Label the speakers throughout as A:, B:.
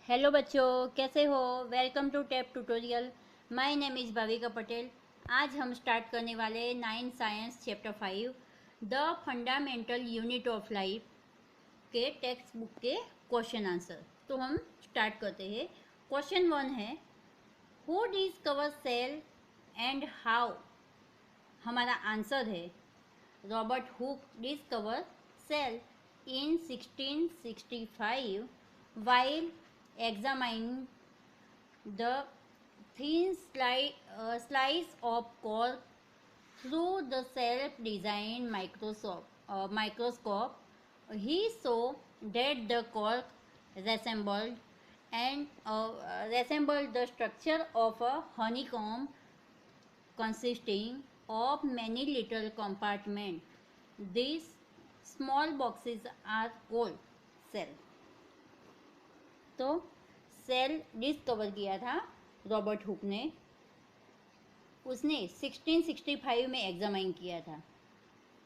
A: Hello बच्चों, कैसे हो। Welcome to tap tutorial. My name is Bhavika Patel. आज हम स्टार्ट करने वाले 9 science chapter 5 the fundamental unit of life के टेक्स्ट बुक के क्वेश्चन आंसर। तो हम स्टार्ट करते हैं। क्वेश्चन 1 है, who discover cell and how. हमारा आंसर है Robert Hooke discover cell in 1665 while examining the thin slice of cork through the self-designed microscope. He saw that the cork resembled resembled the structure of a honeycomb consisting of many little compartments. These small boxes are called cell. तो cell discover किया था Robert Hooke ने। उसने 1665 में examine किया था।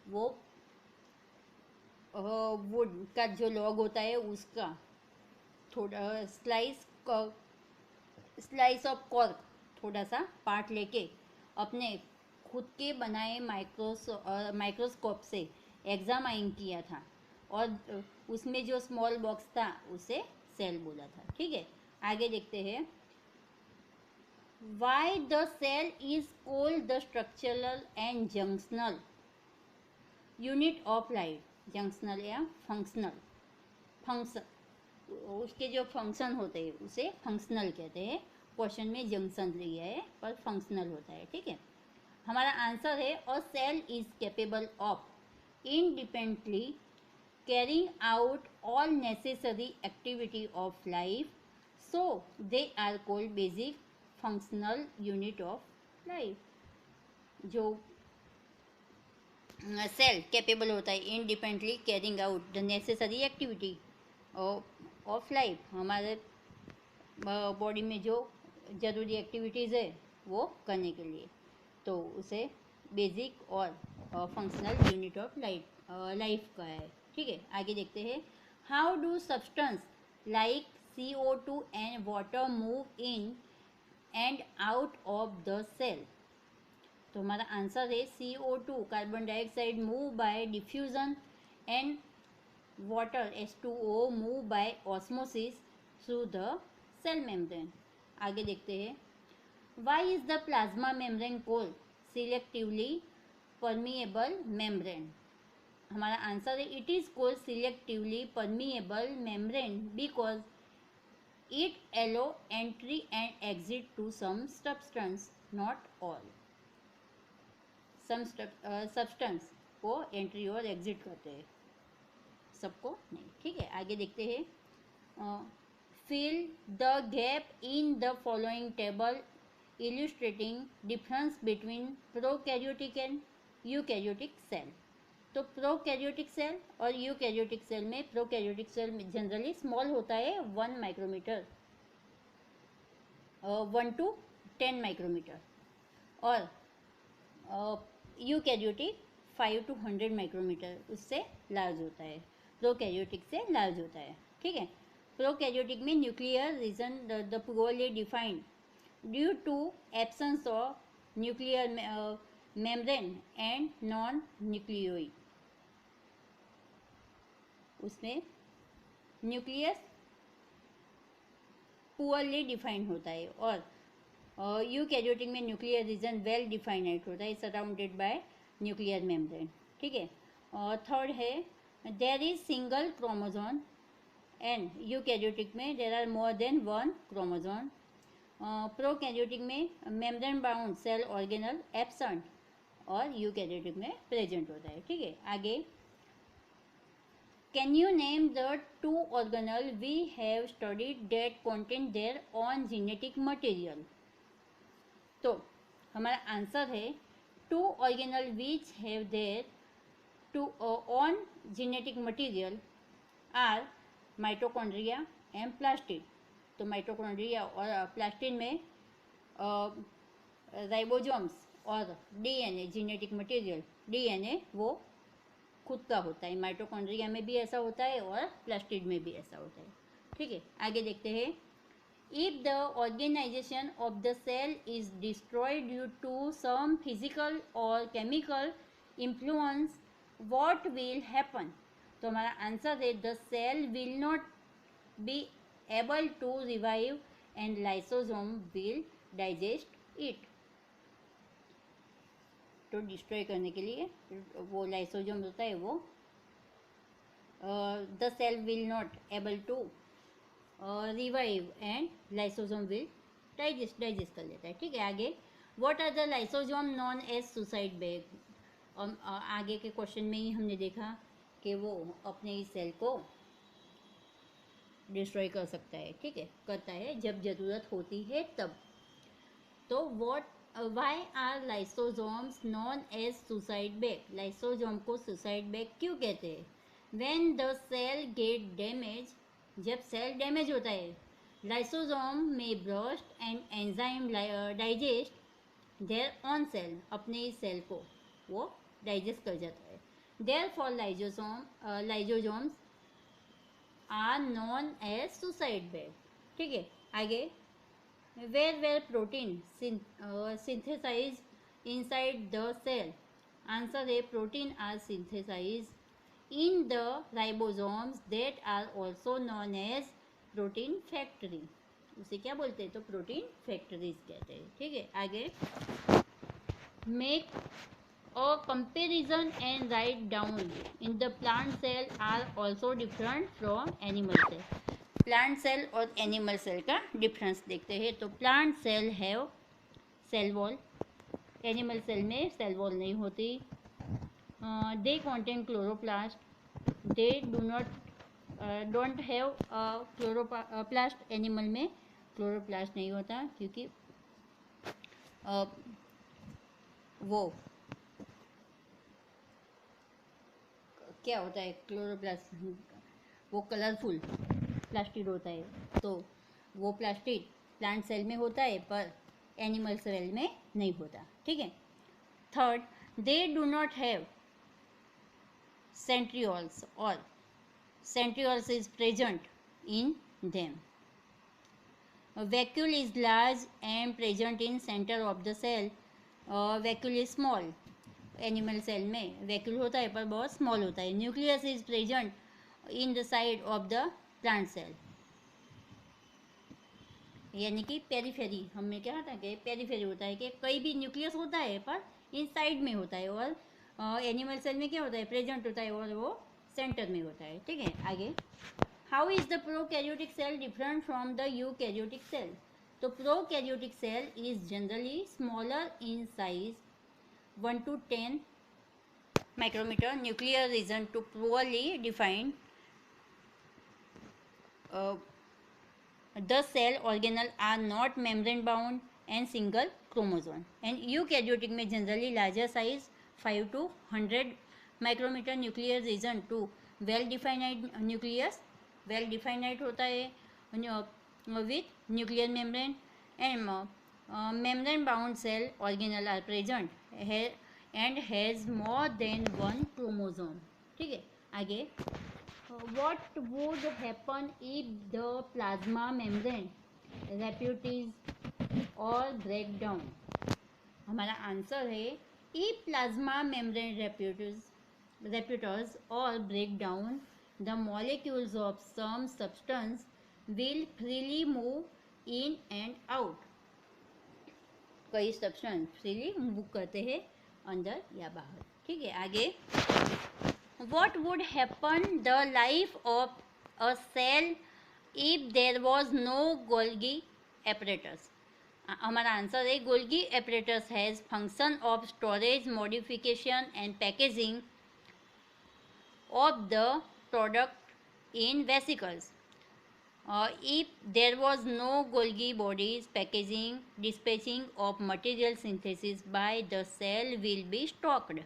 A: वो would का जो लॉग होता है उसका थोड़ा स्लाइस ऑफ कॉर्क थोड़ा सा पार्ट लेके अपने खुद के बनाए माइक्रोस्कोप से एग्जामाइन किया था और उसमें जो स्मॉल बॉक्स था उसे सेल बोला था। ठीक है, आगे देखते हैं। Why the cell is called the structural and functional unit of life. Functional या फंक्शन उसके जो फंक्शन होते हैं उसे फंक्शनल कहते हैं। क्वेश्चन में जंक्शन लिया है पर फंक्शनल होता है। ठीक है, हमारा आंसर है a cell is capable of independently carrying out all necessary activity of life, so they are called basic functional unit of life। जो सेल कैपेबल होता है independently carrying out the necessary activity of life, हमारे body में जो ज़रूरी activities है वो करने के लिए, तो उसे बेसिक और फंक्शनल यूनिट ऑफ लाइफ का है। ठीक है, आगे देखते हैं। How do substance like CO2 and water move in and out of the cell. तो हमारा आंसर है CO2 carbon dioxide move by diffusion and water H2O move by osmosis through the cell membrane. आगे देखते हैं। Why is the plasma membrane called selectively permeable membrane. हमारा answer है it is called selectively permeable membrane because it allow entry and exit to some substance, not all. Some substance को entry और exit करते हैं, सबको नहीं। ठीक है, आगे देखते हैं। Fill the gap in the following table illustrating difference between prokaryotic and eukaryotic cell. तो प्रोकैरियोटिक सेल और यूकैरियोटिक सेल में प्रोकैरियोटिक सेल जनरली स्मॉल होता है 1 माइक्रोमीटर 1 to 10 माइक्रोमीटर और यूकैरियोटिक 5 to 100 माइक्रोमीटर उससे लार्ज होता है, प्रोकैरियोटिक से लार्ज होता है। ठीक है, प्रोकैरियोटिक में nuclear region the poorly defined due to absence of nuclear membrane and non nucleoid. उसमें न्यूक्लियस पुअरली डिफाइंड होता है और यूकैरियोटिक में न्यूक्लियर रीजन वेल डिफाइंड होता है, सराउंडेड बाय न्यूक्लियर मेम्ब्रेन। ठीक है, और थर्ड है there is single chromosome and eukaryotic में there are more than 1 chromosome. Prokaryotic में membrane bound cell organelle absent और यूकैरियोटिक में प्रेजेंट होता है। ठीक है, आगे can you name the 2 organelle we have studied that contain their own genetic material. तो हमारा आंसर है 2 organelle which have their own genetic material are mitochondria and plastid. तो माइटोकॉन्ड्रिया और प्लास्टिड में राइबोसोम्स और DNA जेनेटिक मटेरियल DNA वो खुद का होता है। माइटोकॉन्ड्रिया में भी ऐसा होता है और प्लास्टिड में भी ऐसा होता है। ठीक है, आगे देखते हैं। If the organization of the cell is destroyed due to some physical or chemical influence, what will happen? तो हमारा आंसर है the cell will not be able to revive and lysosome will digest it. तो destroy करने के लिए वो lysosome होता है वो the cell will not able to revive and lysosome will digest कर लेता है. ठीक है, आगे what are the lysosome known as suicide bag. आगे के क्वेश्चन में ही हमने देखा कि वो अपने इस सेल को डिस्ट्रॉय कर सकता है. ठीक है, करता है जब ज़रूरत होती है तब. तो what why are lysosomes known as suicide bag. Lysosome को सुसाइड बैग क्यों कहते हैं? When the cell get damage, जब सेल डैमेज होता है, लाइसोजोम में burst and enzyme digest their own cell, अपने इस सेल को वो डाइजेस्ट कर जाता है. Therefore lysosomes are known as suicide bag. ठीक है, आगे where protein synthesized inside the cell. Answer है protein are synthesized in the ribosomes that are also known as protein factory. उसे क्या बोलते हैं? तो प्रोटीन फैक्ट्रीज कहते हैं. ठीक है, आगे make a comparison and write down in the plant cell are also different from animal cell. Plant cell और एनिमल सेल का डिफरेंस देखते हैं. तो plant cell have cell wall, animal cell में सेल वॉल नहीं होती. They contain chloroplast, they don't have chloroplast. Animal में chloroplast नहीं होता क्योंकि वो क्या होता है क्लोरोप्लास्ट, वो कलरफुल प्लास्टिड होता है. तो वो प्लास्टिड प्लांट सेल में होता है पर एनिमल सेल में नहीं होता. ठीक है, third, they do not have centrioles और centrioles is present in them. Vacuole is large and present in centre of the cell. Vacuole is small. Animal cell में वैक्यूल होता है पर बहुत स्मॉल होता है. Nucleus is present in the side of the plant cell, यानी कि periphery. हमने क्या था कि पेरीफेरी होता है कि कहीं भी न्यूक्लियस होता है पर इन साइड में होता है, और एनिमल सेल में क्या होता है? प्रेजेंट होता है और वो सेंटर में होता है. ठीक है, आगे how is the prokaryotic cell different from the eukaryotic cell. तो prokaryotic cell is generally smaller in size 1 to 10 micrometer, nuclear region to poorly defined. The cell organelle are not membrane bound and single chromosome. And eukaryotic में generally larger size 5 to 100 micrometer, nuclear region to well defined nucleus, well defined होता है with nuclear membrane, and membrane bound cell organelle are present and has more than one chromosome. ठीक है, आगे what would happen if the plasma membrane ruptures or break down. हमारा answer है if plasma membrane ruptures or break down, the molecules of some substance will freely move in and out. कई substance freely move करते हैं अंदर या बाहर. ठीक है, आगे what would happen the life of a cell if there was no Golgi apparatus. हमारा आंसर है Golgi apparatus has function of storage, modification and packaging of the product in vesicles. If there was no Golgi bodies, packaging, dispatching of material synthesis by the cell will be stopped.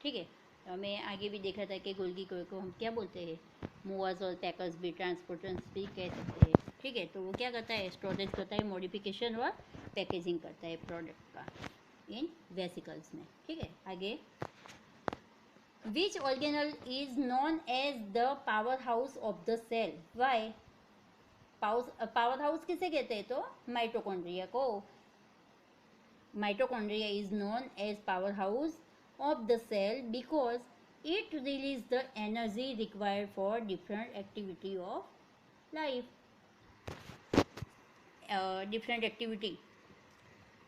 A: ठीक है, हमें आगे भी देखा था कि Golgi को हम क्या बोलते हैं? मूवर्स और पैकर्स भी, ट्रांसपोर्टर्स भी कह सकते हैं. ठीक है, तो वो क्या करता है? स्टोरेज करता है, मॉडिफिकेशन और पैकेजिंग करता है प्रोडक्ट का इन वेसिकल्स में. ठीक है, आगे which organelle is known as the power house of the cell. Why? Power house किसे कहते हैं? तो माइटोकॉन्ड्रिया को. Mitochondria is known as powerhouse of the cell because it releases the energy required for different activity of life. Different activity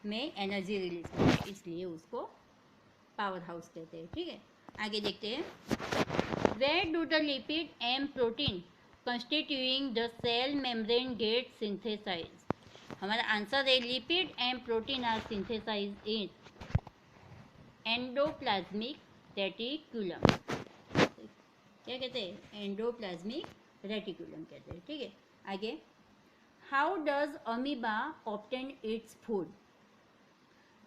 A: में energy release करते, इसलिए उसको power house कहते हैं. ठीक है, आगे देखते हैं. Where do the lipid and protein constituting the cell membrane get synthesize. हमारा आंसर है lipid and protein are synthesize in endoplasmic reticulum. क्या कहते हैं? एंडोप्लाज्मिक रेटिकुलम कहते हैं. ठीक है, आगे. How does amoeba obtain its food.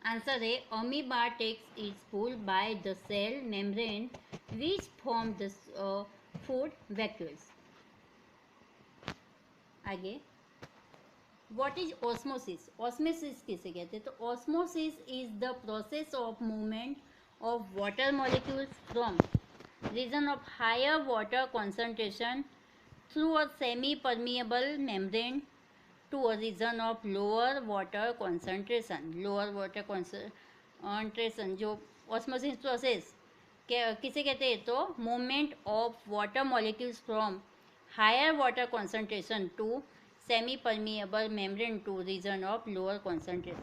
A: Answer है amoeba takes its food by the cell membrane which form the food vacuoles. आगे. What is osmosis? Osmosis किसे कहते हैं? तो osmosis is the process of movement of water molecules from region of higher water concentration through a semi-permeable membrane to a region of lower water concentration. Lower water concentration जो osmosis process किसे कहते हैं? तो movement of water molecules from higher water concentration to semi-permeable membrane to region of lower concentration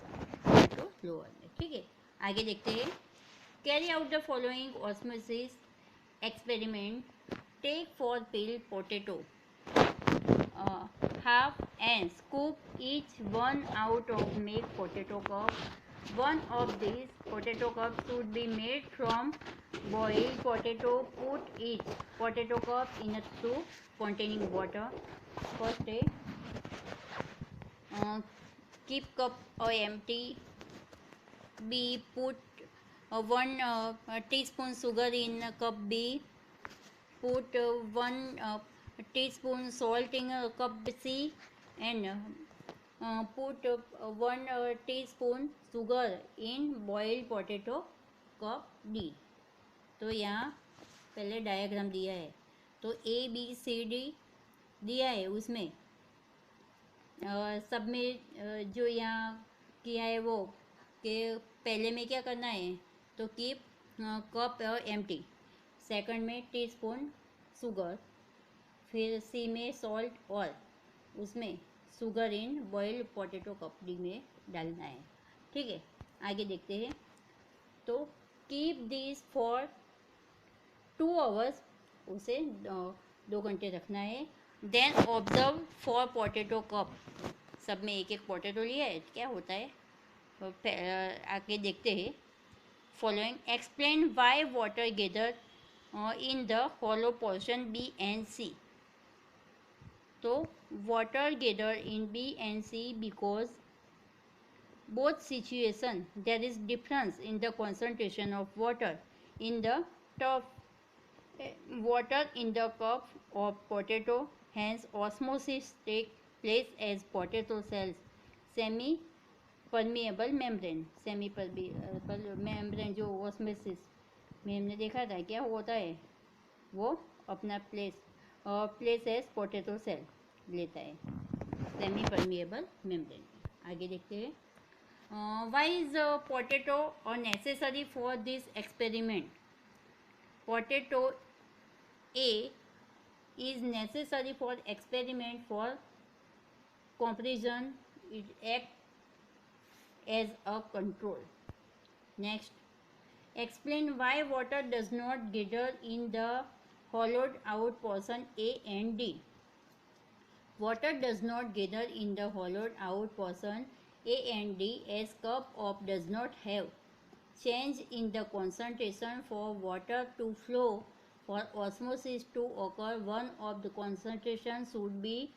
A: to lower. ठीक है, आगे देखते हैं. Carry out the following osmosis experiment. Take 4 peeled potato, half and scoop each one out of make potato cup. One of these potato cups should be made from boiled potato. Put each potato cup in a soup containing water. First day. Keep cup empty. B. Put 1 teaspoon sugar in cup B. Put 1 teaspoon salt in cup C and put 1 teaspoon sugar in boiled potato cup D. तो यहाँ पहले diagram दिया है, तो A B C D दिया है. उसमें सब में जो यहाँ किया है वो कि पहले में क्या करना है, तो कीप कप एम्प्टी. सेकंड में टीस्पून शुगर, फिर सी में सॉल्ट और उसमें sugar in boiled potato cup D में डालना है. ठीक है, आगे देखते हैं. तो कीप दिस फॉर 2 आवर्स, उसे 2 घंटे रखना है. Then observe for potato cup. सब में एक एक पोटैटो लिया है, क्या होता है आगे देखते हैं. Following. Explain why water gather in the hollow portion B and C. तो water gather in B and C because both situation there is difference in the concentration of water in the top water in the cup of potato. Hence osmosis take place as potato cells semi permeable membrane. semi permeable membrane जो osmosis में हमने देखा था क्या होता है, वो अपना प्लेस एज पोटैटो सेल लेता है सेमी परमिएबल मेम्ब्रेन. आगे देखते हैं. Why is potato necessary for this experiment? Potato A is necessary for experiment for comparison. It acts as a control. Next, explain why water does not gather in the hollowed out portion A and D. Water does not gather in the hollowed out portion A and D as cup of does not have change in the concentration. For water to flow, for osmosis to occur, one of the concentration should be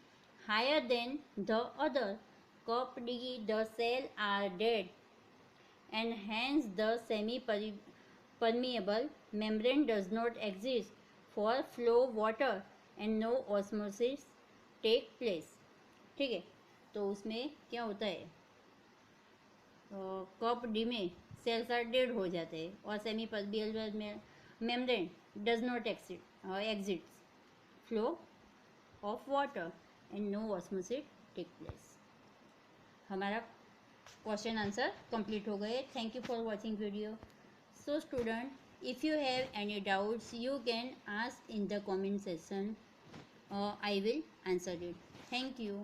A: higher than the other. Cup D, the cell are dead and hence the semi-permeable membrane does not exist for flow water and no osmosis take place. ठीक है, तो उसमें क्या होता है, cup D में sales are dead हो जाते हैं और semi permeable membrane does not exit flow of water. and no osmosis take place. हमारा क्वेश्चन आंसर कंप्लीट हो गए. Thank you for watching video. So student, if you have any doubts you can ask in the comment section. I will answer it. Thank you.